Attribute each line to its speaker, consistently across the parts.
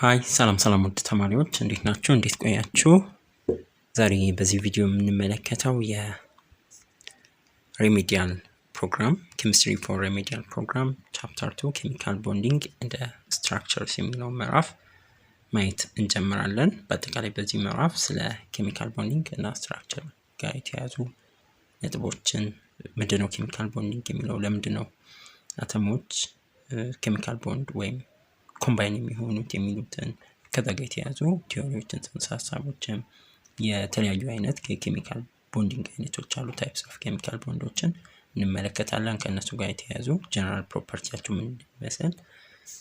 Speaker 1: ሃይ ሰላም ውድ ተማሪዎች እንዴት ናችሁ? እንዴት ቆያችሁ? ዛሬ በዚህ ቪዲዮ የምንመለከተው የሪሜዲያል ፕሮግራም ኬሚስትሪ ፎር ሪሜዲያል ፕሮግራም ቻፕተር 2 ኬሚካል ቦንዲንግ ኤንድ ስትራክቸርስ የሚለው ምዕራፍ ማየት እንጀምራለን። በአጠቃላይ በዚህ ምዕራፍ ስለ ኬሚካል ቦንዲንግ እና ስትራክቸር ጋር የተያዙ ነጥቦችን ምንድነው ኬሚካል ቦንዲንግ የሚለው፣ ለምንድነው አተሞች ኬሚካል ቦንድ ወይም ኮምባይን የሚሆኑት የሚሉትን ከዛ ጋር የተያዙ ቲዮሪዎችን ጽንሰ ሀሳቦችን የተለያዩ አይነት የኬሚካል ቦንዲንግ አይነቶች አሉ፣ ታይፕስ ኦፍ ኬሚካል ቦንዶችን እንመለከታለን። ከነሱ ጋር የተያዙ ጀነራል ፕሮፐርቲያቸው ምን እንደሚመስል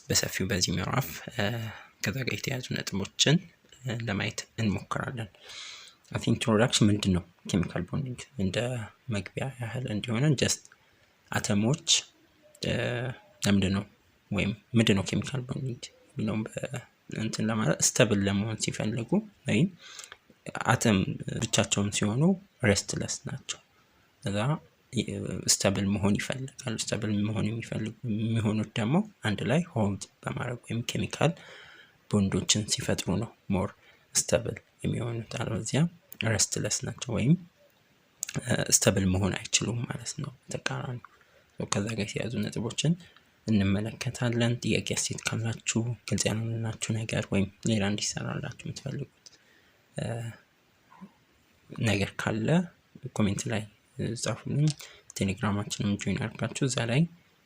Speaker 1: በሰፊው በዚህ ምዕራፍ ከዛ ጋር የተያዙ ነጥቦችን ለማየት እንሞክራለን። አይ ቲንክ ኢንትሮዳክሽን ምንድነው ኬሚካል ቦንዲንግ እንደ መግቢያ ያህል እንዲሆነ ጀስት አተሞች ለምንድነው ወይም ምንድነው ኬሚካል ቦንዲንግ የሚለውን እንትን ለማለት ስቴብል ለመሆን ሲፈልጉ ወይም አተም ብቻቸውን ሲሆኑ ሬስትለስ ናቸው። እዛ ስቴብል መሆን ይፈልጋሉ። ስቴብል መሆን የሚሆኑት ደግሞ አንድ ላይ ሆልድ በማድረግ ወይም ኬሚካል ቦንዶችን ሲፈጥሩ ነው ሞር ስቴብል የሚሆኑት። አለበለዚያ ሬስትለስ ናቸው ወይም ስቴብል መሆን አይችሉም ማለት ነው። ተቃራኒ ከዛ ጋር የተያዙ ነጥቦችን እንመለከታለን። ጥያቄ አስተያየት ካላችሁ ግልጽ ያልሆነላችሁ ነገር ወይም ሌላ እንዲሰራላችሁ የምትፈልጉት ነገር ካለ ኮሜንት ላይ ጻፉልኝ። ቴሌግራማችንን ጆይን አድርጋችሁ እዛ ላይ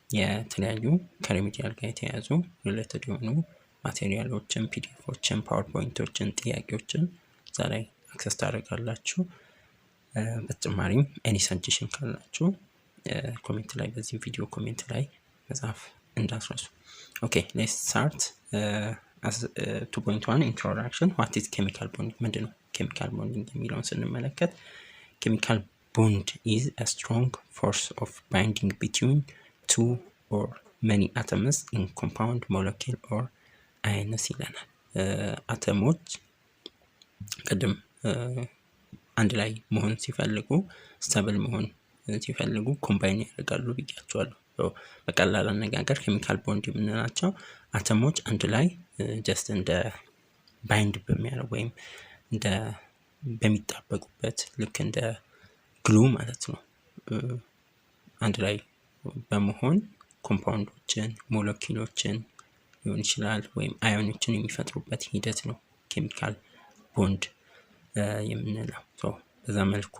Speaker 1: የተለያዩ ከሪሜዲያል ጋር የተያዙ ሪሌትድ የሆኑ ማቴሪያሎችን፣ ፒዲኤፎችን፣ ፓወርፖይንቶችን፣ ጥያቄዎችን እዛ ላይ አክሰስ ታደርጋላችሁ። በተጨማሪም ኤኒ ሰጀሽን ካላችሁ ኮሜንት ላይ በዚህ ቪዲዮ ኮሜንት ላይ መጻፍ እንዳትረሱ። ኦኬ ሌትስ ስታርት 2.1 ኢንትሮዳክሽን ዋት ኢዝ ኬሚካል ቦንዲንግ። ምንድነው ኬሚካል ቦንዲንግ የሚለውን ስንመለከት ኬሚካል ቦንድ ኢዝ a strong force of binding between two or many atoms in compound molecule or ions ይለናል። አተሞች ቀደም አንድ ላይ መሆን ሲፈልጉ ስቴብል መሆን ሲፈልጉ ኮምባይን ያደርጋሉ ብያቸዋለሁ። በቀላል አነጋገር ኬሚካል ቦንድ የምንላቸው አተሞች አንድ ላይ ጀስት እንደ ባይንድ በሚያደርግ ወይም እንደ በሚጣበቁበት ልክ እንደ ግሉ ማለት ነው አንድ ላይ በመሆን ኮምፓውንዶችን፣ ሞለኪውሎችን ሊሆን ይችላል ወይም አዮኖችን የሚፈጥሩበት ሂደት ነው ኬሚካል ቦንድ የምንለው። በዛ መልኩ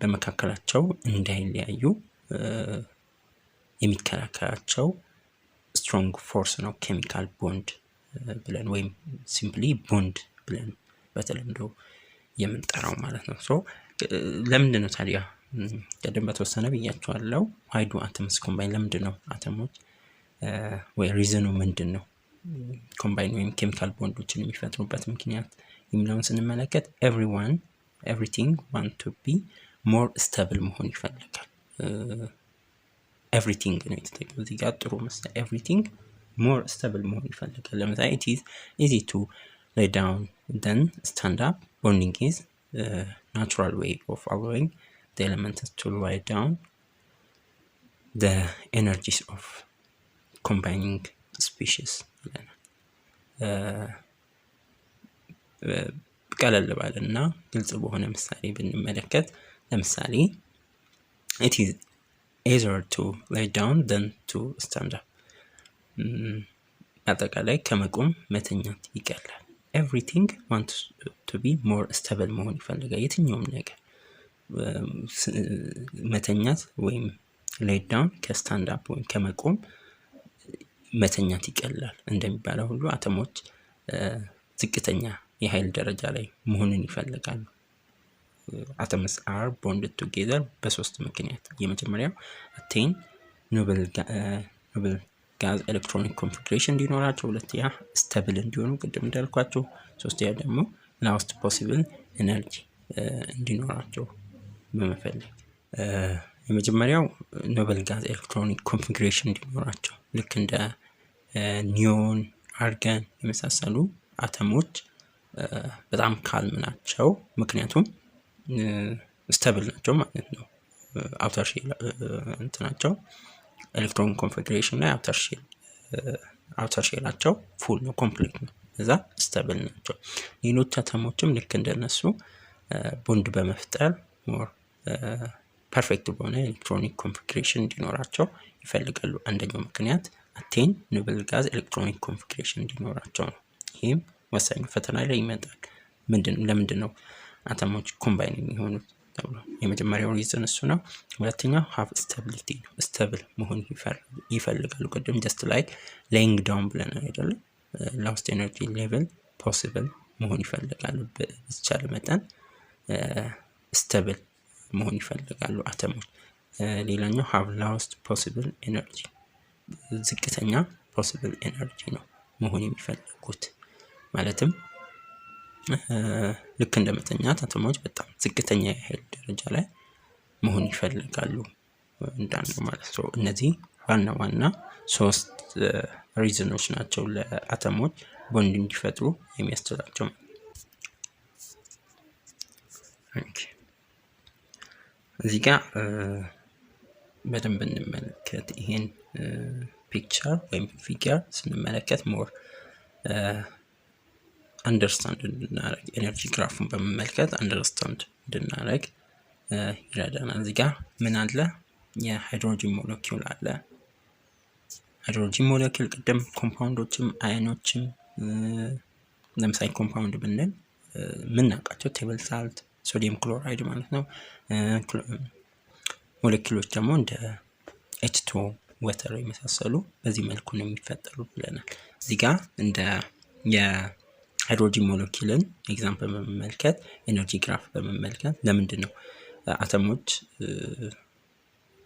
Speaker 1: በመካከላቸው እንዳይለያዩ የሚከላከላቸው ስትሮንግ ፎርስ ነው ኬሚካል ቦንድ ብለን ወይም ሲምፕሊ ቦንድ ብለን በተለምዶ የምንጠራው ማለት ነው። ለምንድነው ታዲያ ቀደም በተወሰነ ብያቸዋለሁ why do atoms combine፣ ለምንድነው አተሞች ወይ ሪዝኑ ምንድነው ኮምባይን ወይም ኬሚካል ቦንዶችን የሚፈጥሩበት ምክንያት የሚለውን ስንመለከት everything want to be more stable መሆን ይፈልጋል። everything ነው የተጠቀመው እዚህ ጋር ጥሩ መሰለኝ። everything more stable መሆን ይፈልጋል። ለምሳሌ it is easy to lay down then stand up. Bonding is natural way of allowing the elements to lie down. The energies of combining species ቀለል ባለና ግልጽ በሆነ ምሳሌ ብንመለከት ለምሳሌ it is easier to lay down than to stand up። አጠቃላይ ከመቆም መተኛት ይቀላል። everything wants to be more stable መሆን ይፈልጋል። የትኛውም ነገር መተኛት ወይም lay down ከስታንድ አፕ ወይም ከመቆም መተኛት ይቀላል እንደሚባለው ሁሉ አተሞች ዝቅተኛ የኃይል ደረጃ ላይ መሆንን ይፈልጋሉ። atoms are bonded together በሶስት ምክንያት። የመጀመሪያው attain noble gas electronic configuration እንዲኖራቸው፣ ሁለተኛ stable እንዲሆኑ ቅድም እንዳልኳቸው፣ ሶስተኛ ደግሞ lowest possible energy እንዲኖራቸው በመፈለግ። የመጀመሪያው noble gas electronic configuration እንዲኖራቸው ልክ እንደ ኒዮን፣ አርገን የመሳሰሉ አተሞች በጣም ካልም ናቸው፣ ምክንያቱም ስቴብል ናቸው ማለት ነው። አውተር ሼል እንትናቸው ኤሌክትሮን ኮንፊግሬሽን ላይ አውተር ሼላቸው ፉል ነው፣ ኮምፕሊት ነው። እዛ ስቴብል ናቸው። ሌሎች አተሞችም ልክ እንደነሱ ቦንድ በመፍጠር ሞር ፐርፌክት በሆነ ኤሌክትሮኒክ ኮንፊግሬሽን እንዲኖራቸው ይፈልጋሉ። አንደኛው ምክንያት አቴን ኖብል ጋዝ ኤሌክትሮኒክ ኮንፊግሬሽን እንዲኖራቸው ነው። ይህም ወሳኝ ፈተና ላይ ይመጣል። ለምንድን ነው አተሞች ኮምባይን የሚሆኑት ተብሎ የመጀመሪያው ሪዝን እሱ ነው። ሁለተኛው ሃቭ ስታቢሊቲ ነው። ስታብል መሆን ይፈልጋሉ። ቅድም ጀስት ላይክ ሌይንግ ዳውን ብለን አይደለ? ላስት ኤነርጂ ሌቭል ፖሲብል መሆን ይፈልጋሉ። በተቻለ መጠን ስታብል መሆን ይፈልጋሉ አተሞች። ሌላኛው ሃቭ ላስት ፖሲብል ኤነርጂ ዝቅተኛ ፖሲብል ኤነርጂ ነው መሆን የሚፈልጉት። ማለትም ልክ እንደመተኛት አተሞች በጣም ዝቅተኛ የኃይል ደረጃ ላይ መሆን ይፈልጋሉ እንዳልነው ማለት ነው። እነዚህ ዋና 3 ሪዝኖች ናቸው ለአተሞች ቦንድ እንዲፈጥሩ የሚያስችላቸው። እዚህ ጋር በደንብ እንመለከት። ይሄን ፒክቸር ወይም ፊገር ስንመለከት ሞር አንደርስታንድ እንድናረግ ኤነርጂ ግራፉን በመመልከት አንደርስታንድ እንድናረግ ይረዳናል። እዚህ ጋር ምን አለ? የሃይድሮጂን ሞለኪውል አለ። ሃይድሮጂን ሞለኪውል ቅድም ኮምፓውንዶችም አየኖችም ለምሳሌ ኮምፓውንድ ብንል ምናውቃቸው ቴብል ሳልት፣ ሶዲየም ክሎራይድ ማለት ነው። ሞለኪውሎች ደግሞ እንደ H2O ወተር የመሳሰሉ በዚህ መልኩ ነው የሚፈጠሩ ብለናል። እዚህ ጋር እንደ የሃይድሮጂን ሞለኪውልን ኤግዛምፕል በመመልከት ኤነርጂ ግራፍ በመመልከት ለምንድን ነው አተሞች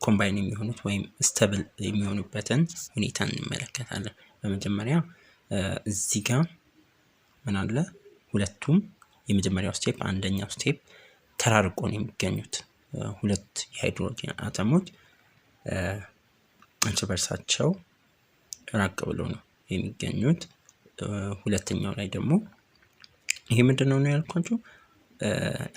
Speaker 1: ኮምባይን የሚሆኑት ወይም ስቴብል የሚሆኑበትን ሁኔታ እንመለከታለን። በመጀመሪያ እዚህ ጋር ምን አለ? ሁለቱም የመጀመሪያው ስቴፕ አንደኛው ስቴፕ ተራርቆ ነው የሚገኙት። ሁለት የሃይድሮጂን አተሞች እርስ በርሳቸው ራቅ ብለው ነው የሚገኙት። ሁለተኛው ላይ ደግሞ ይሄ ምንድነው ነው ያልኳችሁ?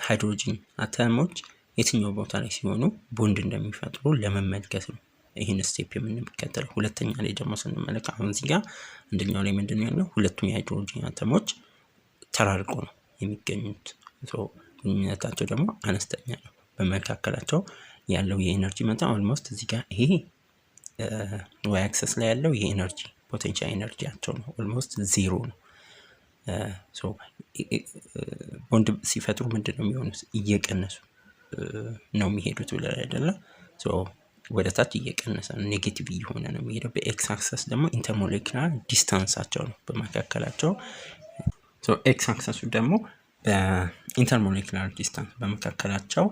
Speaker 1: ሃይድሮጂን አተሞች የትኛው ቦታ ላይ ሲሆኑ ቦንድ እንደሚፈጥሩ ለመመልከት ነው ይሄን ስቴፕ የምንከተለው። ሁለተኛ ላይ ደግሞ ስንመለከት አሁን እዚህ ጋር አንደኛው ላይ ምንድነው ያለው? ሁለቱም የሃይድሮጂን አተሞች ተራርቆ ነው የሚገኙት። ግንኙነታቸው ደግሞ አነስተኛ ነው። በመካከላቸው ያለው የኤነርጂ መጠን ኦልሞስት እዚህ ጋር ይሄ ዋይ አክሰስ ላይ ያለው የኤነርጂ ፖቴንሻል ኤነርጂያቸው ነው ኦልሞስት ዜሮ ነው። ቦንድ ሲፈጥሩ ምንድነው የሚሆኑት? እየቀነሱ ነው የሚሄዱት ብለን አይደለ? ወደ ታች እየቀነሰ ነው፣ ኔጌቲቭ እየሆነ ነው የሚሄደው። በኤክስ አክሰስ ደግሞ ኢንተርሞሌኩላር ዲስታንሳቸው ነው በመካከላቸው። ኤክስ አክሰሱ ደግሞ በኢንተርሞሌኩላር ዲስታንስ በመካከላቸው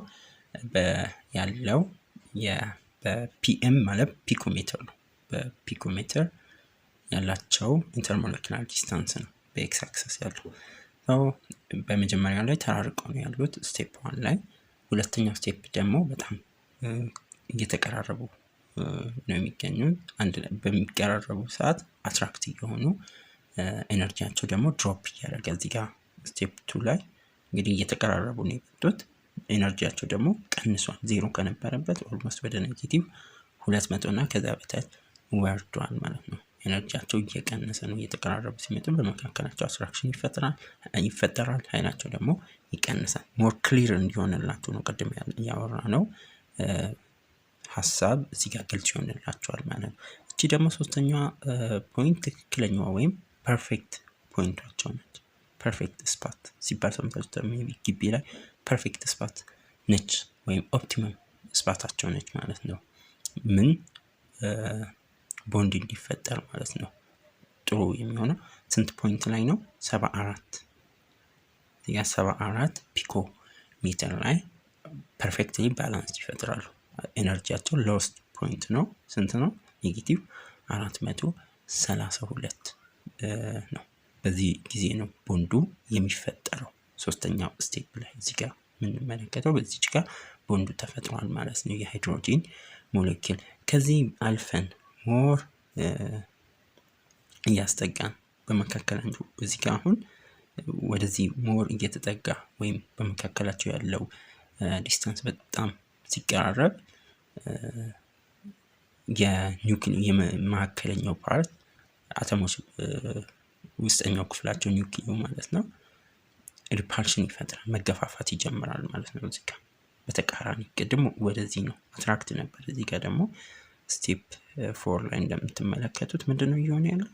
Speaker 1: ያለው በፒኤም ማለት ፒኮሜትር ነው። በፒኮሜትር ያላቸው ኢንተርሞሌኩላር ዲስታንስ ነው በኤክስ አክሰስ ያለው። በመጀመሪያ ላይ ተራርቀው ነው ያሉት ስቴፕ 1 ላይ። ሁለተኛው ስቴፕ ደግሞ በጣም እየተቀራረቡ ነው የሚገኙት። አንድ ላይ በሚቀራረቡ ሰዓት አትራክት የሆኑ ኤነርጂያቸው ደግሞ ድሮፕ እያደረገ እዚህ ጋር ስቴፕ 2 ላይ እንግዲህ እየተቀራረቡ ነው የመጡት። ኤነርጂያቸው ደግሞ ቀንሷል። ዜሮ ከነበረበት ኦልሞስት ወደ ኔጌቲቭ 200 እና ከዛ በታች ወርዷል ማለት ነው። ኤነርጂያቸው እየቀነሰ ነው እየተቀራረቡ ሲመጡ። በመካከላቸው አትራክሽን ይፈጠራል። ኃይላቸው ደግሞ ይቀንሳል። ሞር ክሊር እንዲሆንላችሁ ነው ቅድም ያወራ ነው ሀሳብ እዚህ ጋር ግልጽ ይሆንላችኋል ማለት ነው። እቺ ደግሞ ሶስተኛዋ ፖይንት ትክክለኛዋ ወይም ፐርፌክት ፖይንታቸው ነች። ፐርፌክት ስፓት ሲባል ሰምታችሁ ሜቢ ግቢ ላይ ፐርፌክት ስፓት ነች ወይም ኦፕቲመም ስፓታቸው ነች ማለት ነው። ምን ቦንድ እንዲፈጠር ማለት ነው። ጥሩ የሚሆነው ስንት ፖይንት ላይ ነው? 74 ያ 74 ፒኮ ሜትር ላይ ፐርፌክትሊ ባላንስ ይፈጥራሉ። ኤነርጂያቸው ሎስት ፖይንት ነው ስንት ነው? ኔጌቲቭ 432 ነው። በዚህ ጊዜ ነው ቦንዱ የሚፈጠረው። ሶስተኛው ስቴፕ ላይ እዚህ ጋር የምንመለከተው በዚህ ጋር ቦንዱ ተፈጥሯል ማለት ነው የሃይድሮጂን ሞለኪል። ከዚህ አልፈን ሞር እያስጠጋን በመካከላቸው እዚህ ጋር አሁን ወደዚህ ሞር እየተጠጋ ወይም በመካከላቸው ያለው ዲስታንስ በጣም ሲቀራረብ የኒውክሊየስ የመካከለኛው ፓርት አተሞች ውስጠኛው ክፍላቸው ኒውክሊዮ ማለት ነው ሪፓልሽን ይፈጥራል፣ መገፋፋት ይጀምራል ማለት ነው። እዚህ ጋር በተቃራኒ ቅድም ወደዚህ ነው አትራክት ነበር፣ እዚህ ጋር ደግሞ ስቴፕ 4 ላይ እንደምትመለከቱት ምንድነው እየሆነ ያለው?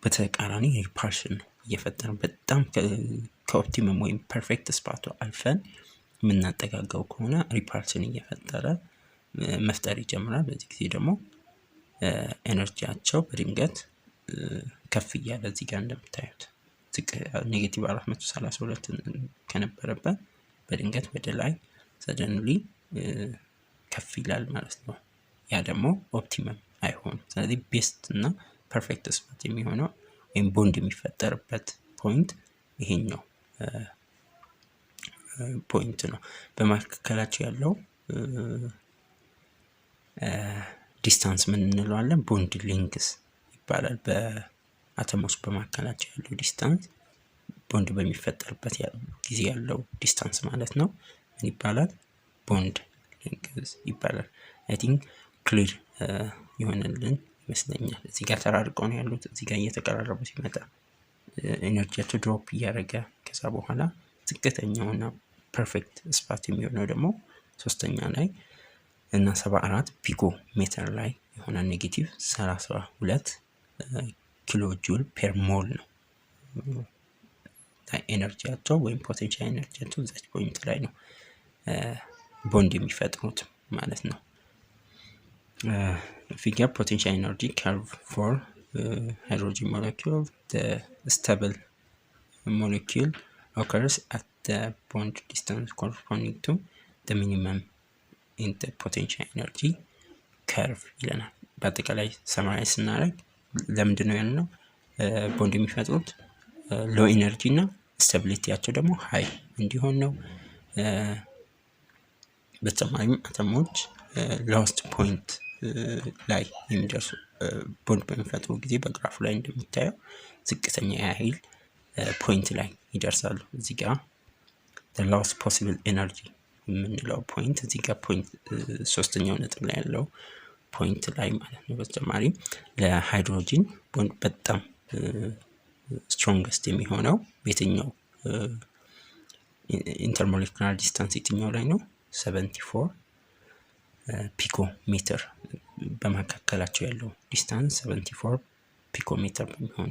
Speaker 1: በተቃራኒ ሪፓልሽን ነው እየፈጠረ በጣም ከኦፕቲመም ወይም ፐርፌክት ስፓቱ አልፈን የምናጠጋጋው ከሆነ ሪፓልሽን እየፈጠረ መፍጠር ይጀምራል። በዚህ ጊዜ ደግሞ ኤነርጂያቸው በድንገት ከፍ እያለ እዚህ ጋር እንደምታዩት ኔጌቲቭ 432 ከነበረበት በድንገት ወደ ላይ ሰደንሊ ከፍ ይላል ማለት ነው። ያ ደግሞ ኦፕቲመም አይሆንም። ስለዚህ ቤስት እና ፐርፌክት ስፓት የሚሆነው ወይም ቦንድ የሚፈጠርበት ፖይንት ይሄኛው ፖይንት ነው። በመካከላቸው ያለው ዲስታንስ ምን እንለዋለን? ቦንድ ሊንክስ ይባላል። በአተሞች በመካከላቸው ያለው ዲስታንስ ቦንድ በሚፈጠርበት ጊዜ ያለው ዲስታንስ ማለት ነው። ምን ይባላል? ቦንድ ሊንክስ ይባላል። አይ ቲንክ ክሊር ይሆንልን ይመስለኛል። እዚህ ጋር ተራርቀው ነው ያሉት። እዚህ ጋር እየተቀራረቡ ሲመጣ ኤነርጂያቸው ድሮፕ እያደረገ ከዛ በኋላ ዝቅተኛውና ፐርፌክት ስፓት የሚሆነው ደግሞ ሶስተኛ ላይ እና 74 ፒኮ ሜትር ላይ የሆነ ኔጌቲቭ 32 ኪሎ ጁል ፔር ሞል ነው ኤነርጂያቸው ወይም ፖቴንሻል ኤነርጂያቸው እዛች ፖይንት ላይ ነው ቦንድ የሚፈጥሩት ማለት ነው። figure potential energy curve for hydrogen molecule. The stable molecule occurs at the bond distance corresponding to the minimum in the potential energy curve ይለናል። በአጠቃላይ ሰማራይዝ ስናደርግ ለምንድን ነው ያልነው? ቦንድ የሚፈጥሩት ሎ ኢነርጂ እና ስታቢሊቲያቸው ደግሞ ሃይ እንዲሆን ነው። በተጨማሪም አተሞች ሎስት ፖይንት ላይ የሚደርሱ ቦንድ በሚፈጥሩ ጊዜ በግራፉ ላይ እንደሚታየው ዝቅተኛ ያህል ፖይንት ላይ ይደርሳሉ። እዚህ ጋር the lowest possible energy የምንለው ፖይንት እዚህ ጋር ፖይንት ሶስተኛው ነጥብ ላይ ያለው ፖይንት ላይ ማለት ነው። በተጨማሪም ለሃይድሮጂን ቦንድ በጣም ስትሮንግስት የሚሆነው የትኛው ኢንተርሞሌኩላር ዲስታንስ የትኛው ላይ ነው? 74 ፒኮ ሜትር በመካከላቸው ያለው ዲስታንስ 74 ፒኮ ሜትር በሚሆን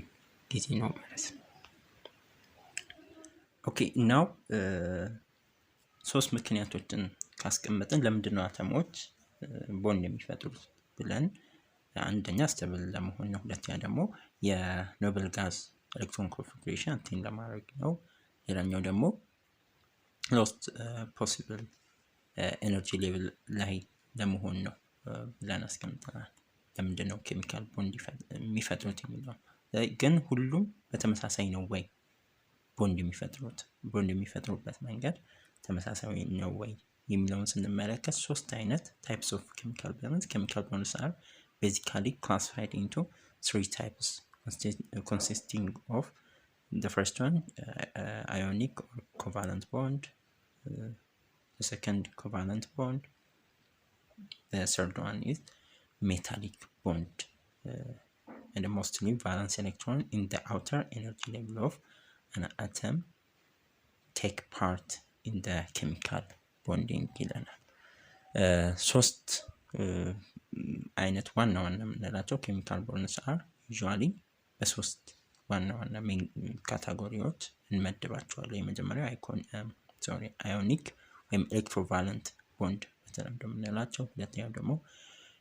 Speaker 1: ጊዜ ነው ማለት ነው። ኦኬ ናው ሶስት ምክንያቶችን ካስቀመጥን ለምንድን ነው አተሞች ቦንድ የሚፈጥሩት ብለን፣ አንደኛ ስቴብል ለመሆን ነው። ሁለተኛ ደግሞ የኖብል ጋዝ ኤሌክትሮን ኮንፊግሬሽን አቴን ለማድረግ ነው። ሌላኛው ደግሞ ሎስት ፖሲብል ኤነርጂ ሌቭል ላይ ለመሆን ነው ብለን አስቀምጠናል። ለምንድን ነው ኬሚካል ቦንድ የሚፈጥሩት የሚለው ግን ሁሉም በተመሳሳይ ነው ወይ ቦንድ የሚፈጥሩት? ቦንድ የሚፈጥሩበት መንገድ ተመሳሳይ ነው ወይ የሚለውን ስንመለከት ሶስት አይነት ታይፕስ ኦፍ ኬሚካል ቦንድስ are basically classified into three types consisting of the first one ionic or covalent bond, the second covalent bond, the third one is metallic bond, and mostly valence electron in the outer energy level of an atom take part in the chemical bonding ይለናል። ሶስት አይነት ዋና ዋና የምንላቸው ኬሚካል ቦንድስ are usually በሶስት ዋና ዋና ሜን ካታጎሪዎች እንመድባቸዋለን። የመጀመሪያው አዮኒክ ወይም ኤሌክትሮቫለንት ቦንድ በተለምዶ የምንላቸው፣ ሁለተኛው ደግሞ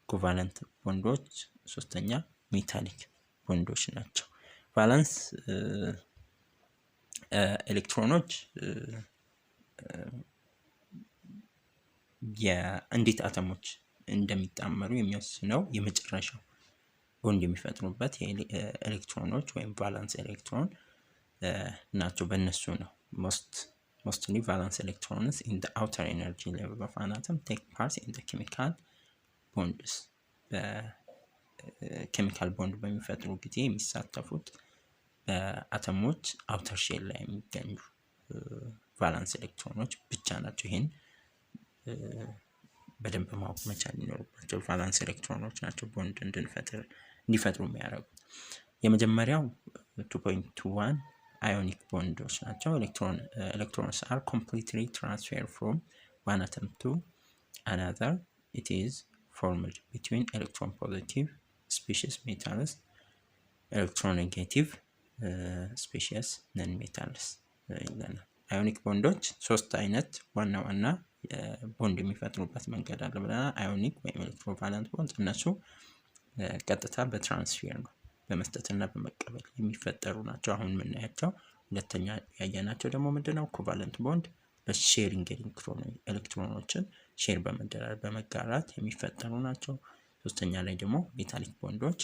Speaker 1: ኮቫለንት ቦንዶች፣ ሶስተኛ ሜታሊክ ቦንዶች ናቸው። ቫለንስ ኤሌክትሮኖች የእንዴት አተሞች እንደሚጣመሩ የሚወስነው የመጨረሻው ቦንድ የሚፈጥሩበት ኤሌክትሮኖች ወይም ቫለንስ ኤሌክትሮን ናቸው። በእነሱ ነው mostly valence electrons in the outer energy level of an atom take part in the chemical bonds. በኬሚካል ቦንድ በሚፈጥሩ ጊዜ የሚሳተፉት በአተሞች አውተር ሼል ላይ የሚገኙ ቫለንስ ኤሌክትሮኖች ብቻ ናቸው። ይሄን በደንብ ማወቅ መቻል ይኖርባቸው። ቫለንስ ኤሌክትሮኖች ናቸው ቦንድ እንዲፈጥሩ የሚያደርጉት። የመጀመሪያው 2.21 ionic bonds ናቸው። electrons are completely transferred from one atom to another. It is formed between electron positive species metals, electronegative species non metals ይለናል። አዮኒክ ቦንዶች ሶስት አይነት ዋና ዋና ቦንድ የሚፈጥሩበት መንገድ አለ ብለናል። አዮኒክ ወይም ኤሌክትሮቫለንት ቦንድ እነሱ ቀጥታ በትራንስፌር ነው በመስጠትና በመቀበል የሚፈጠሩ ናቸው አሁን የምናያቸው። ሁለተኛ ያየናቸው ደግሞ ምንድነው? ኮቫለንት ቦንድ በሼሪንግ ኤሌክትሮኖችን ሼር በመደራረግ በመጋራት የሚፈጠሩ ናቸው። ሶስተኛ ላይ ደግሞ ሜታሊክ ቦንዶች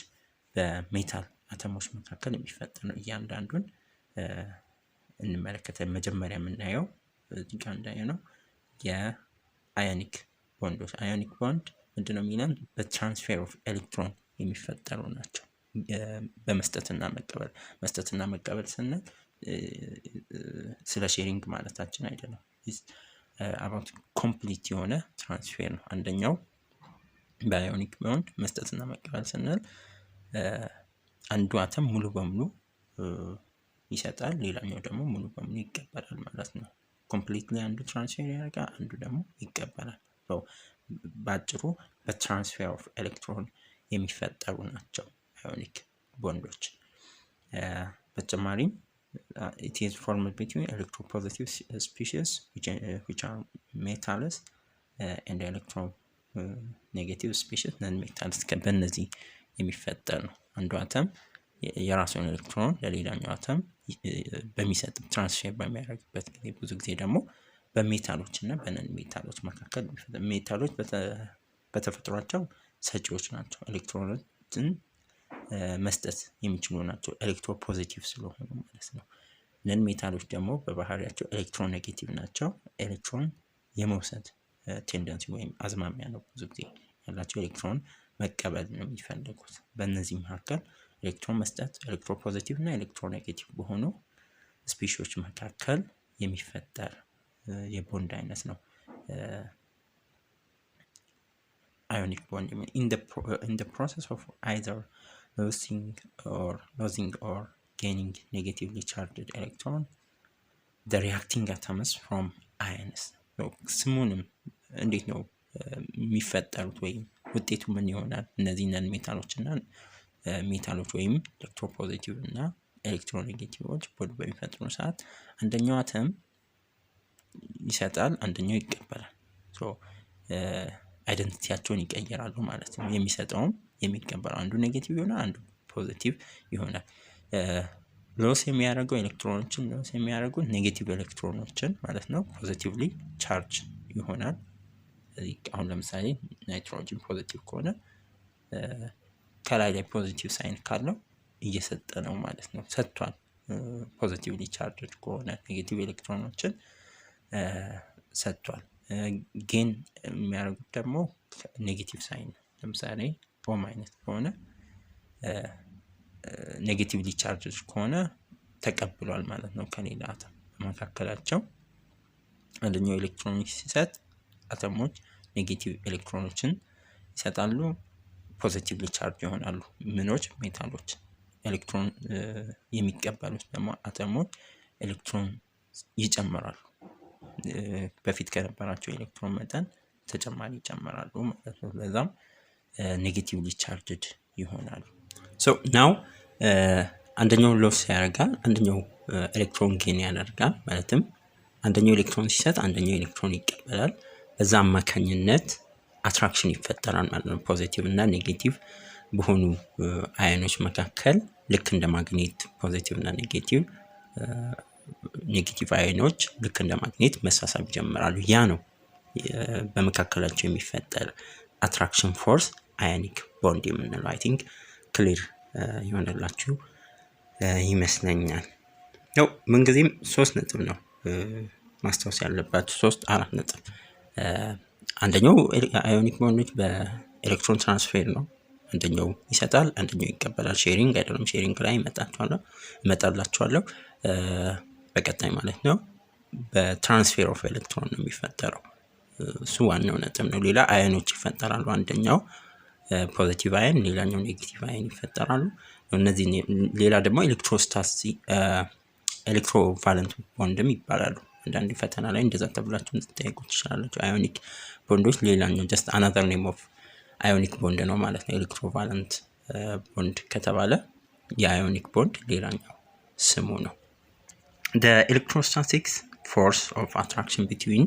Speaker 1: በሜታል አተሞች መካከል የሚፈጠር ነው። እያንዳንዱን እንመለከታለን። መጀመሪያ የምናየው እዚህ ጋር እንዳየነው የአዮኒክ ቦንዶች። አዮኒክ ቦንድ ምንድነው የሚለን? በትራንስፌር ኦፍ ኤሌክትሮን የሚፈጠሩ ናቸው። በመስጠትና መቀበል። መስጠትና መቀበል ስንል ስለ ሼሪንግ ማለታችን አይደለም። አባውት ኮምፕሊት የሆነ ትራንስፌር ነው። አንደኛው በአዮኒክ ቦንድ መስጠትና መቀበል ስንል አንዱ አተም ሙሉ በሙሉ ይሰጣል፣ ሌላኛው ደግሞ ሙሉ በሙሉ ይቀበላል ማለት ነው። ኮምፕሊትሊ አንዱ ትራንስፌር ያደርጋል፣ አንዱ ደግሞ ይቀበላል። በአጭሩ በትራንስፌር ኦፍ ኤሌክትሮን የሚፈጠሩ ናቸው አዮኒክ ቦንዶች። በተጨማሪም it is formed between electropositive species which are metals and electronegative species non metals በእነዚህ የሚፈጠር ነው። አንዱ አተም የራሱን ኤሌክትሮን ለሌላኛው አተም በሚሰጥ ትራንስፌር በሚያደርግበት ጊዜ ብዙ ጊዜ ደግሞ በሜታሎች እና በነን ሜታሎች መካከል ሜታሎች በተፈጥሯቸው ሰጪዎች ናቸው፣ ኤሌክትሮኖችን መስጠት የሚችሉ ናቸው፣ ኤሌክትሮፖዚቲቭ ስለሆኑ ማለት ነው። ነን ሜታሎች ደግሞ በባህሪያቸው ኤሌክትሮኔጌቲቭ ናቸው፣ ኤሌክትሮን የመውሰድ ቴንደንሲ ወይም አዝማሚያ ነው ብዙ ጊዜ ያላቸው፣ ኤሌክትሮን መቀበል ነው የሚፈልጉት። በእነዚህ መካከል ኤሌክትሮን መስጠት ኤሌክትሮፖዚቲቭ እና ኤሌክትሮኔጌቲቭ በሆኑ ስፒሺዎች መካከል የሚፈጠር የቦንድ አይነት ነው ionic bond. In the process of either losing or gaining negatively charged electron, the reacting atoms from ions. ስሙንም እንዴት ነው የሚፈጠሩት ወይም ውጤቱ ምን ይሆናል? እነዚህ ነን ሜታሎች እና ሜታሎች ወይም ኤሌክትሮፖዚቲቭ እና ኤሌክትሮኔጌቲቮች ቦንድ በሚፈጥሩ ሰዓት አንደኛው አተም ይሰጣል፣ አንደኛው ይቀበላል። አይደንቲቲያቸውን ይቀየራሉ ማለት ነው። የሚሰጠውም የሚቀበለው አንዱ ኔጌቲቭ ይሆናል፣ አንዱ ፖዚቲቭ ይሆናል። ሎስ የሚያደርገው ኤሌክትሮኖችን ሎስ የሚያደርጉት ኔጌቲቭ ኤሌክትሮኖችን ማለት ነው ፖዚቲቭሊ ቻርጅ ይሆናል። አሁን ለምሳሌ ናይትሮጅን ፖዚቲቭ ከሆነ ከላይ ላይ ፖዚቲቭ ሳይን ካለው እየሰጠ ነው ማለት ነው፣ ሰጥቷል። ፖዚቲቭሊ ቻርጅድ ከሆነ ኔጌቲቭ ኤሌክትሮኖችን ሰጥቷል። ጌን የሚያደርጉት ደግሞ ኔጌቲቭ ሳይን፣ ለምሳሌ ኦ ማይነስ ከሆነ ኔጌቲቭሊ ቻርጅድ ከሆነ ተቀብሏል ማለት ነው ከሌላ አተም። በመካከላቸው አንደኛው ኤሌክትሮን ሲሰጥ አተሞች ኔጌቲቭ ኤሌክትሮኖችን ይሰጣሉ፣ ፖዚቲቭሊ ቻርጅ ይሆናሉ። ምኖች? ሜታሎች። ኤሌክትሮን የሚቀበሉት ደግሞ አተሞች ኤሌክትሮን ይጨምራሉ፣ በፊት ከነበራቸው ኤሌክትሮን መጠን ተጨማሪ ይጨምራሉ ማለት ነው። ለዛም ኔጌቲቭሊ ቻርጅድ ይሆናሉ። ናው አንደኛው ሎስ ያደርጋል፣ አንደኛው ኤሌክትሮን ጌን ያደርጋል። ማለትም አንደኛው ኤሌክትሮን ሲሰጥ አንደኛው ኤሌክትሮን ይቀበላል። በዛ አማካኝነት አትራክሽን ይፈጠራል ማለት ነው። ፖዚቲቭ እና ኔጌቲቭ በሆኑ አዮኖች መካከል ልክ እንደ ማግኔት ፖዚቲቭ እና ኔጌቲቭ አዮኖች ልክ እንደ ማግኔት መሳሳብ ይጀምራሉ። ያ ነው በመካከላቸው የሚፈጠር አትራክሽን ፎርስ አዮኒክ ቦንድ የምንለው። አይ ቲንክ ክሊር ይሆንላችሁ ይመስለኛል። ያው ምንጊዜም 3 ነጥብ ነው ማስታወስ ያለባችሁ፣ 4 ነጥብ። አንደኛው አዮኒክ ቦንዶች በኤሌክትሮን ትራንስፌር ነው። አንደኛው ይሰጣል፣ አንደኛው ይቀበላል። ሼሪንግ አይደለም። ሼሪንግ ላይ እመጣላችኋለሁ በቀጣይ ማለት ነው። በትራንስፌር ኦፍ ኤሌክትሮን ነው የሚፈጠረው። እሱ ዋናው ነጥብ ነው። ሌላ አዮኖች ይፈጠራሉ። አንደኛው ፖዚቲቭ አዮን፣ ሌላኛው ኔጌቲቭ አዮን ይፈጠራሉ። እነዚህ ሌላ ደግሞ ኤሌክትሮቫለንት ቦንድም ይባላሉ። አንዳንድ ፈተና ላይ እንደዛ ተብላችሁ ልትጠይቁ ትችላላችሁ። አዮኒክ ቦንዶች ሌላኛው just another name of አዮኒክ ቦንድ ነው ማለት ነው። ኤሌክትሮቫለንት ቦንድ ከተባለ የአዮኒክ ቦንድ ሌላኛው ስሙ ነው። The electrostatic force of attraction between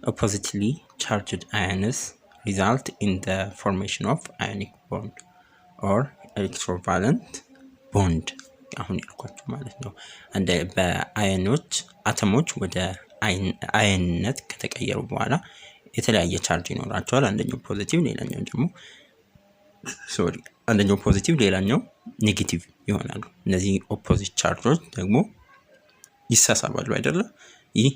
Speaker 1: oppositely charged ions result in the formation of ionic bond or electrovalent bond አሁን ያልኳችሁ ማለት ነው። እንደ በአየኖች አተሞች ወደ አየንነት ከተቀየሩ በኋላ የተለያየ ቻርጅ ይኖራቸዋል። አንደኛው ፖዚቲቭ ሌላኛው ኔጌቲቭ ይሆናሉ። እነዚህ ኦፖዚት ቻርጆች ደግሞ ይሳሳባሉ አይደለ? ይህ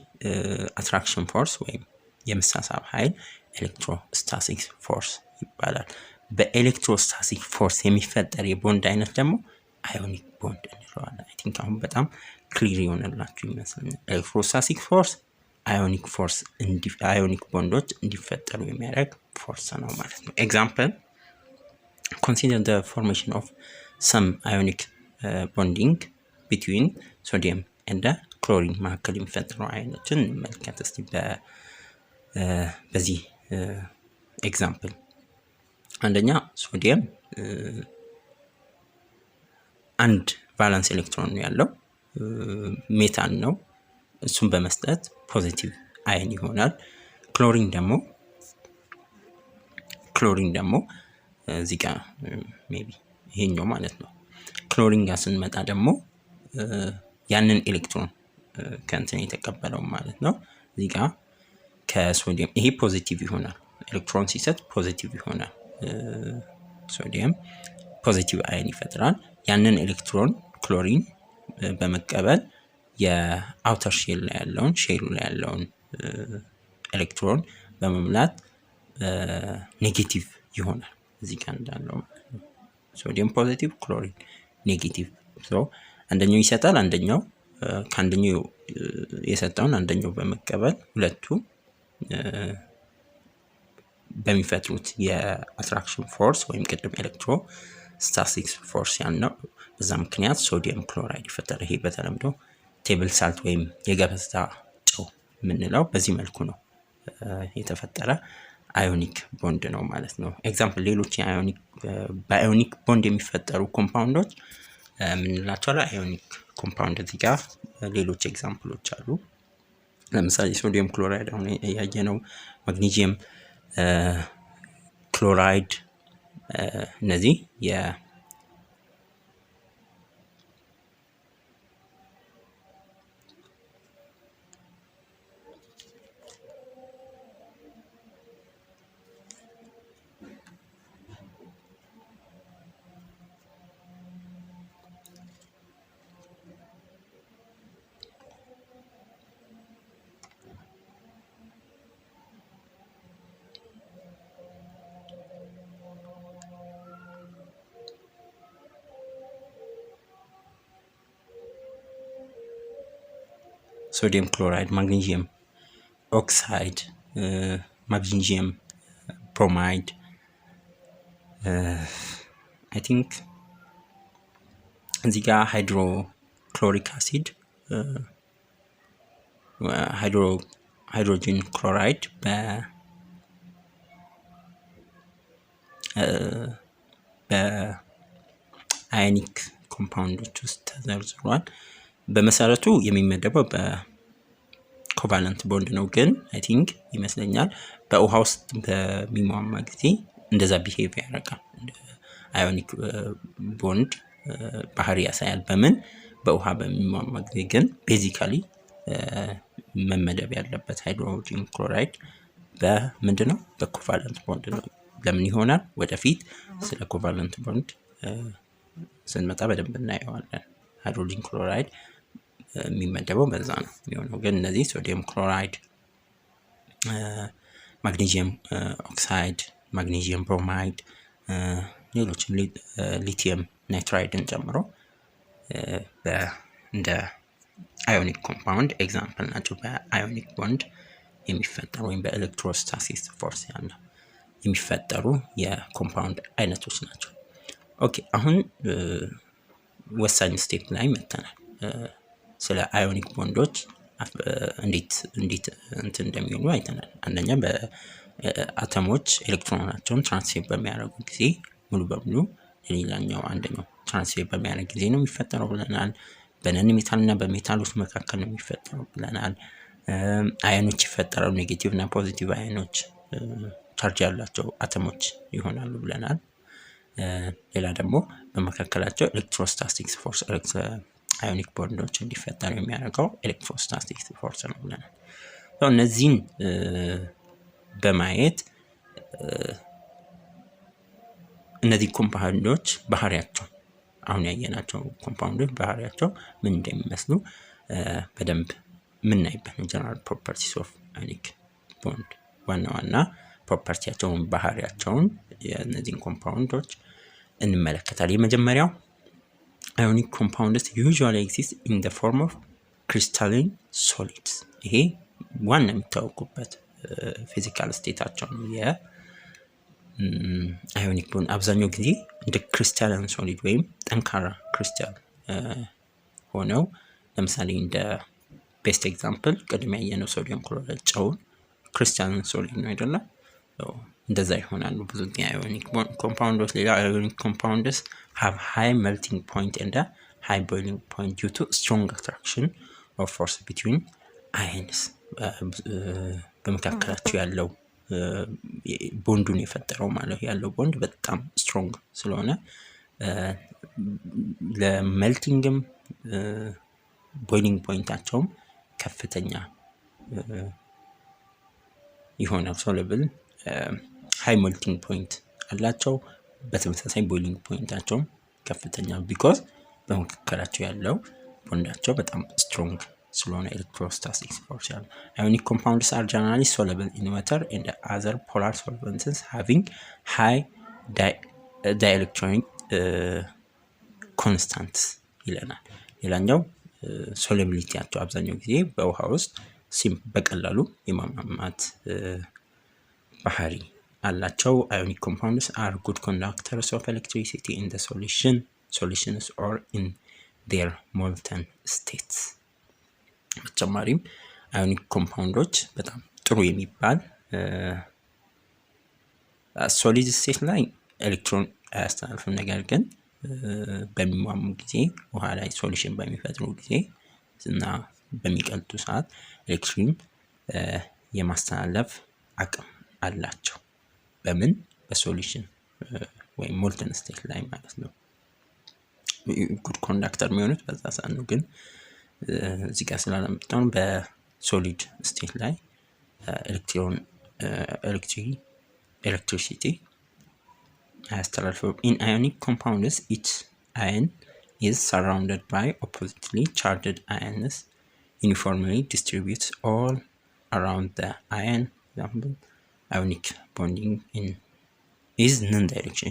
Speaker 1: አትራክሽን ፎርስ ወይም የመሳሳብ ኃይል ኤሌክትሮስታቲክ ፎርስ ይባላል። በኤሌክትሮስታቲክ ፎርስ የሚፈጠር የቦንድ አይነት ደግሞ አዮኒክ ቦንድ እንለዋለን። አይ ቲንክ አሁን በጣም ክሊር ይሆንላችሁ ይመስለኛል። ኤሌክትሮስታቲክ ፎርስ አዮኒክ ቦንዶች እንዲፈጠሩ የሚያደርግ ፎርስ ነው ማለት ነው። ኤግዛምፕል consider the formation of some ionic bonding between sodium and chlorine መካከል የሚፈጠሩ አይኖችን እንመልከት እስቲ በዚህ ኤግዛምፕል። አንደኛ ሶዲየም አንድ ቫለንስ ኤሌክትሮን ያለው ሜታል ነው። እሱን በመስጠት ፖዚቲቭ አየን ይሆናል። ክሎሪን ደግሞ እዚህ ጋር ሜቢ ይሄኛው ማለት ነው። ክሎሪን ጋር ስንመጣ ደግሞ ያንን ኤሌክትሮን ከእንትን የተቀበለው ማለት ነው። እዚህ ጋር ከሶዲየም ይሄ ፖዚቲቭ ይሆናል። ኤሌክትሮን ሲሰጥ ፖዚቲቭ ይሆናል። ሶዲየም ፖዚቲቭ አየን ይፈጥራል። ያንን ኤሌክትሮን ክሎሪን በመቀበል የአውተር ሼሉ ላይ ያለውን ኤሌክትሮን በመምላት ኔጌቲቭ ይሆናል። እዚህ ጋር እንዳለው ማለት ነው። ሶዲየም ፖዚቲቭ፣ ክሎሪን ኔጌቲቭ። አንደኛው ይሰጣል፣ አንደኛው ከአንደኛው የሰጠውን አንደኛው በመቀበል ሁለቱ በሚፈጥሩት የአትራክሽን ፎርስ ወይም ቅድም ኤሌክትሮስታቲክ ፎርስ ያልነው በዛ ምክንያት ሶዲየም ክሎራይድ ይፈጠራል። ይሄ በተለምዶ ቴብል ሳልት ወይም የገበታ ጨው የምንለው በዚህ መልኩ ነው የተፈጠረ አዮኒክ ቦንድ ነው ማለት ነው። ኤግዛምፕል ሌሎች በአዮኒክ ቦንድ የሚፈጠሩ ኮምፓውንዶች የምንላቸው አዮኒክ ኮምፓውንድ እዚህ ጋር ሌሎች ኤግዛምፕሎች አሉ። ለምሳሌ ሶዲየም ክሎራይድ አሁን ያየነው፣ ማግኒዚየም ክሎራይድ እነዚህ ሶዲየም ክሎራይድ፣ ማግኒዚየም ኦክሳይድ፣ ማግኒዚየም ብሮማይድ አይ ቲንክ እዚህ ጋር ሃይድሮክሎሪክ አሲድ፣ ሃይድሮጂን ክሎራይድ በአዮኒክ ኮምፓውንዶች ውስጥ ተዘርዝሯል። በመሰረቱ የሚመደበው በኮቫለንት ቦንድ ነው፣ ግን አይ ቲንክ ይመስለኛል በውሃ ውስጥ በሚሟማ ጊዜ እንደዛ ቢሄቭ ያደርጋል። አዮኒክ ቦንድ ባህሪ ያሳያል። በውሃ በሚሟማ ጊዜ ግን ቤዚካሊ መመደብ ያለበት ሃይድሮጂን ክሎራይድ በምንድነው? በኮቫለንት ቦንድ ነው። ለምን ይሆናል? ወደፊት ስለ ኮቫለንት ቦንድ ስንመጣ በደንብ እናየዋለን። ሃይድሮጂን ክሎራይድ የሚመደበው በዛ ነው የሚሆነው። ግን እነዚህ ሶዲየም ክሎራይድ፣ ማግኔዚየም ኦክሳይድ፣ ማግኔዚየም ብሮማይድ፣ ሌሎችም ሊቲየም ናይትራይድን ጨምሮ እንደ አዮኒክ ኮምፓውንድ ኤግዛምፕል ናቸው። በአዮኒክ ቦንድ የሚፈጠሩ ወይም በኤሌክትሮስታቲክ ፎርስ ያለው የሚፈጠሩ የኮምፓውንድ አይነቶች ናቸው። ኦኬ አሁን ወሳኝ ስቴፕ ላይ መተናል። ስለ አዮኒክ ቦንዶች እንዴት እንትን እንደሚሆኑ አይተናል። አንደኛ በአተሞች ኤሌክትሮናቸውን ትራንስፌር በሚያደርጉ ጊዜ ሙሉ በሙሉ ለሌላኛው አንደኛው ትራንስፌር በሚያደርግ ጊዜ ነው የሚፈጠረው ብለናል። በነን ሜታል እና በሜታሎች መካከል ነው የሚፈጠረው ብለናል። አዮኖች ይፈጠራሉ፣ ኔጌቲቭ እና ፖዚቲቭ አዮኖች ቻርጅ ያላቸው አተሞች ይሆናሉ ብለናል። ሌላ ደግሞ በመካከላቸው ኤሌክትሮስታቲክ ፎርስ አዮኒክ ቦንዶች እንዲፈጠሩ የሚያደርገው ኤሌክትሮስታቲክ ፎርስ ነው ብለናል። እነዚህን በማየት እነዚህ ኮምፓውንዶች ባህሪያቸው አሁን ያየናቸው ኮምፓውንዶች ባህሪያቸው ምን እንደሚመስሉ በደንብ የምናይበት ጀነራል ፕሮፐርቲስ ኦፍ አዮኒክ ቦንድ ዋና ፕሮፐርቲያቸውን ባህሪያቸውን የእነዚህን ኮምፓውንዶች እንመለከታለን። የመጀመሪያው ionic compounds usually exist in the form of crystalline solids። ይሄ ዋና የሚታወቁበት ፊዚካል ስቴታቸው ነው። የአዮኒክ ቦንድ አብዛኛው ጊዜ እንደ ክሪስታልን ሶሊድ ወይም ጠንካራ ክሪስታል ሆነው ለምሳሌ እንደ ቤስት ኤግዛምፕል ቅድም ያየነው ሶዲየም ክሎራይድ ጨውን ክሪስታልን ሶሊድ ነው አይደለ? እንደዛ ይሆናሉ ብዙ ጊዜ ionic compounds። ሌላ ionic compounds have high melting point and a high boiling point due to strong attraction or force between ions። በመካከላቸው ያለው ቦንዱን የፈጠረው ማለት ያለው ቦንድ በጣም ስትሮንግ ስለሆነ ለሜልቲንግም ቦይሊንግ ፖይንታቸውም ከፍተኛ ይሆናል። ሶሉብል ሃይ ሜልቲንግ ፖይንት አላቸው። በተመሳሳይ ቦይሊንግ ፖይንታቸው ከፍተኛ ቢኮዝ በመካከላቸው ያለው ቦንዳቸው በጣም ስትሮንግ ስለሆነ ኤሌክትሮስታቲክ ፎርስ ያለው። ionic compounds are generally soluble in water and other polar solvents having high dielectronic constants ይለናል። ሌላኛው ሶሉቢሊቲያቸው አብዛኛው ጊዜ በውሃ ውስጥ በቀላሉ የማማማት ባህሪ አላቸው። ionic compounds are good conductors of electricity in the solutions or in their molten states። በተጨማሪም ionic compounds በጣም ጥሩ የሚባል ሶሊድ ስቴት ላይ ኤሌክትሮን አያስተላልፍም። ነገር ግን በሚሟሙ ጊዜ ውሃ ላይ ሶሉሽን በሚፈጥሩ ጊዜ እና በሚቀልጡ ሰዓት ኤሌክትሪን የማስተላለፍ አቅም አላቸው። በምን በሶሉሽን ወይም ሞልተን ስቴት ላይ ማለት ነው። ጉድ ኮንዳክተር የሚሆኑት በዛ ሰዓት ነው። ግን እዚህ ጋር ስላላመጣው በሶሊድ ስቴት ላይ ኤሌክትሪሲቲ አያስተላልፍም። in ionic compounds each ion is surrounded by oppositely charged ions uniformly distributed all around the ion. example ionic bonding in is non direction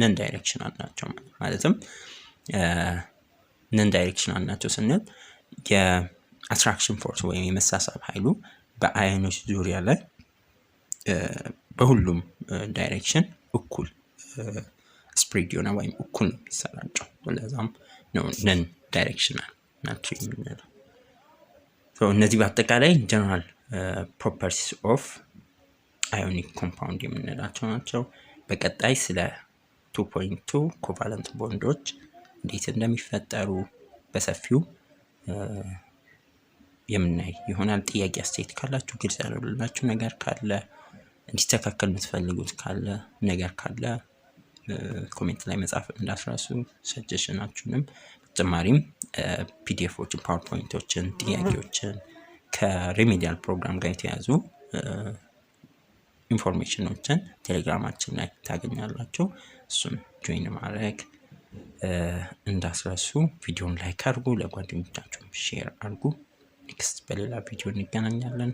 Speaker 1: non directional ናቸው ማለትም non directional ናቸው ስንል የአትራክሽን ፎርስ ወይም የመሳሳብ ኃይሉ በአዮኖች ዙሪያ ላይ በሁሉም ዳይሬክሽን እኩል ስፕሬድ የሆነ ወይም እኩል ነው የሚሰራጨው። ለዛም ነው ነን ዳይሬክሽናል ናቸው የምንለው። እነዚህ በአጠቃላይ ጀነራል ፕሮፐርቲስ ኦፍ አዮኒክ ኮምፓውንድ የምንላቸው ናቸው። በቀጣይ ስለ 2.2 ኮቫለንት ቦንዶች እንዴት እንደሚፈጠሩ በሰፊው የምናይ ይሆናል። ጥያቄ አስተያየት ካላችሁ፣ ግልጽ ያልሆነላችሁ ነገር ካለ፣ እንዲስተካከል የምትፈልጉት ካለ ነገር ካለ ኮሜንት ላይ መጻፍ እንዳትረሱ። ሰጀሽናችሁንም በተጨማሪም ፒዲኤፎችን፣ ፓወርፖይንቶችን፣ ጥያቄዎችን ከሪሜዲያል ፕሮግራም ጋር የተያዙ ኢንፎርሜሽኖችን ቴሌግራማችን ላይ ታገኛላችሁ። እሱን ጆይን ማድረግ እንዳትረሱ። ቪዲዮን ላይክ አድርጉ፣ ለጓደኞቻችሁ ሼር አድርጉ። ኔክስት በሌላ ቪዲዮ እንገናኛለን።